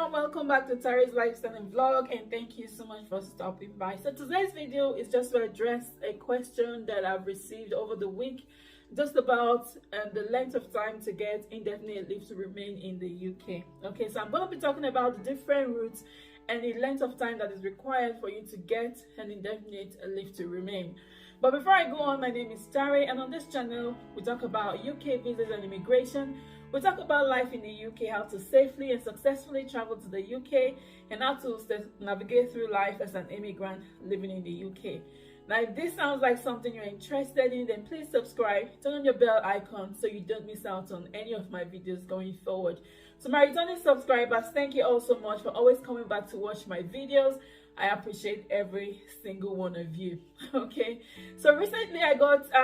everyone, welcome back to Tari's Lifestyle and Vlog, and thank you so much for stopping by. So today's video is just to address a question that I've received over the week, just about the length of time to get indefinite leave to remain in the UK. Okay, so I'm going to be talking about the different routes and the length of time that is required for you to get an indefinite leave to remain. But before I go on, my name is Tari, and on this channel we talk about UK visas and immigration. We talk about life in the UK, how to safely and successfully travel to the UK, and how to navigate through life as an immigrant living in the UK. Now, if this sounds like something you're interested in, then please subscribe, turn on your bell icon so you don't miss out on any of my videos going forward. So my returning subscribers, thank you all so much for always coming back to watch my videos. I appreciate every single one of you. Okay, so recently I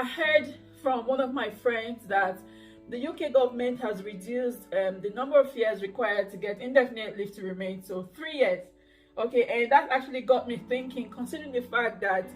heard from one of my friends that the UK government has reduced the number of years required to get indefinite leave to remain to 3 years. Okay, and that actually got me thinking, considering the fact that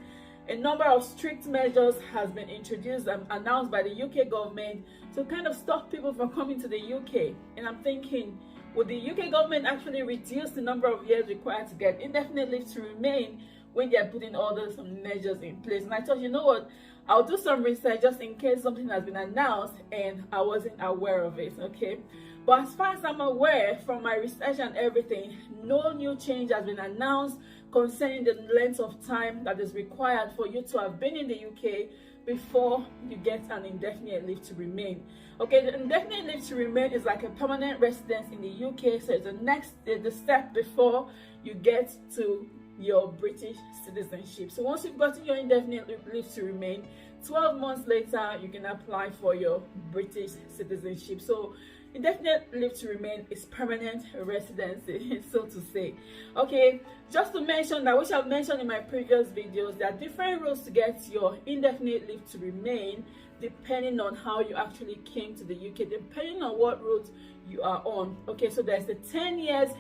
a number of strict measures has been introduced and announced by the UK government to kind of stop people from coming to the UK. And I'm thinking, would the UK government actually reduce the number of years required to get indefinite leave to remain when they're putting all those measures in place? And I thought, you know what, I'll do some research just in case something has been announced and I wasn't aware of it. Okay, but as far as I'm aware from my research and everything, no new change has been announced concerning the length of time that is required for you to have been in the UK before you get an indefinite leave to remain. Okay, the indefinite leave to remain is like a permanent residence in the UK, so it's the step before you get to your British citizenship. So once you've gotten your indefinite leave to remain, 12 months later you can apply for your British citizenship. So indefinite leave to remain is permanent residency, so to say. Okay, just to mention that, which I've mentioned in my previous videos, there are different rules to get your indefinite leave to remain depending on how you actually came to the UK, depending on what route you are on. Okay, so there's the 10 years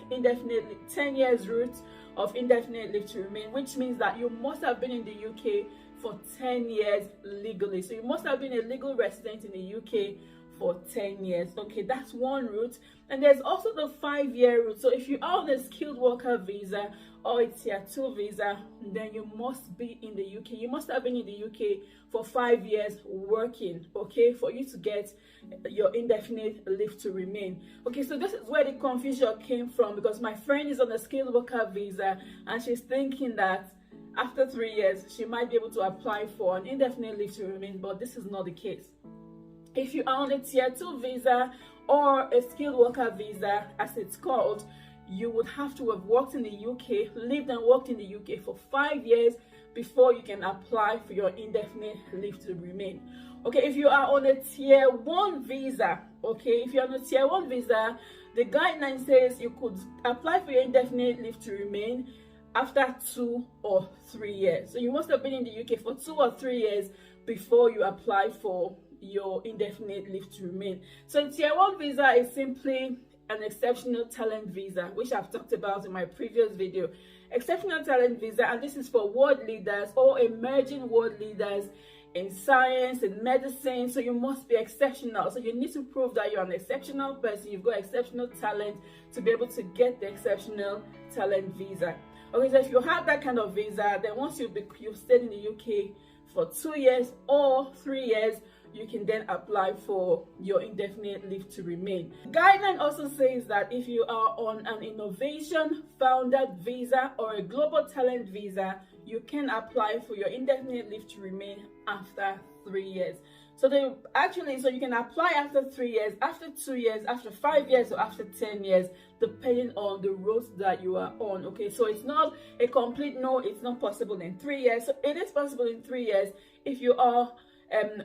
route of indefinite leave to remain, which means that you must have been in the UK for 10 years legally. So you must have been a legal resident in the UK for 10 years. Okay, that's one route. And there's also the 5-year route. So if you are on a skilled worker visa or a tier 2 visa, then you must be in the UK. You must have been in the UK for 5 years working, okay, for you to get your indefinite leave to remain. Okay, so this is where the confusion came from, because my friend is on a skilled worker visa and she's thinking that after 3 years she might be able to apply for an indefinite leave to remain, but this is not the case. If you are on a tier 2 visa or a skilled worker visa, as it's called, you would have to have worked in the UK, lived and worked in the UK for 5 years before you can apply for your indefinite leave to remain. Okay, if you are on a tier 1 visa, okay, if you're on a tier 1 visa, the guideline says you could apply for your indefinite leave to remain after 2 or 3 years. So you must have been in the UK for 2 or 3 years before you apply for your indefinite leave to remain. So tier 1 visa is simply an exceptional talent visa, which I've talked about in my previous video. Exceptional talent visa, and this is for world leaders or emerging world leaders in science and medicine. So you must be exceptional. So you need to prove that you're an exceptional person, you've got exceptional talent to be able to get the exceptional talent visa. Okay, so if you have that kind of visa, then once you've stayed in the UK for 2 years or 3 years, you can then apply for your indefinite leave to remain. The guideline also says that if you are on an innovation founded visa or a global talent visa, you can apply for your indefinite leave to remain after 3 years. So you can apply after 3 years, after 2 years, after 5 years, or after 10 years, depending on the route that you are on. Okay, so it's not a complete no, it's not possible in 3 years. So it is possible in 3 years if you are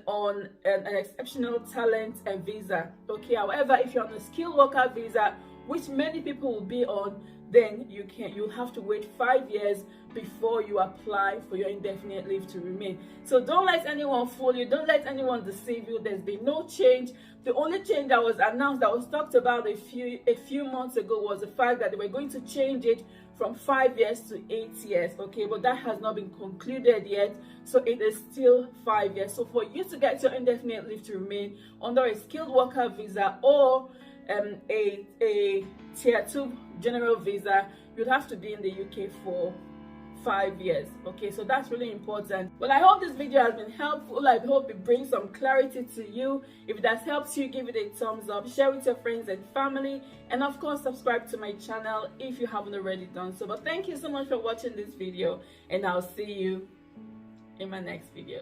on an exceptional talent visa. Okay, however, if you're on a skilled worker visa, which many people will be on, then you'll have to wait 5 years before you apply for your indefinite leave to remain. So don't let anyone fool you, don't let anyone deceive you. There's been no change. The only change that was announced, that was talked about a few months ago, was the fact that they were going to change it from 5 years to 8 years. Okay, but that has not been concluded yet, so it is still 5 years. So for you to get your indefinite leave to remain under a skilled worker visa or a tier 2 general visa, you'd have to be in the UK for 5 years. Okay, so that's really important. Well, I hope this video has been helpful. I hope it brings some clarity to you. If that helps you, give it a thumbs up, share with your friends and family, and of course subscribe to my channel if you haven't already done so. But thank you so much for watching this video, and I'll see you in my next video.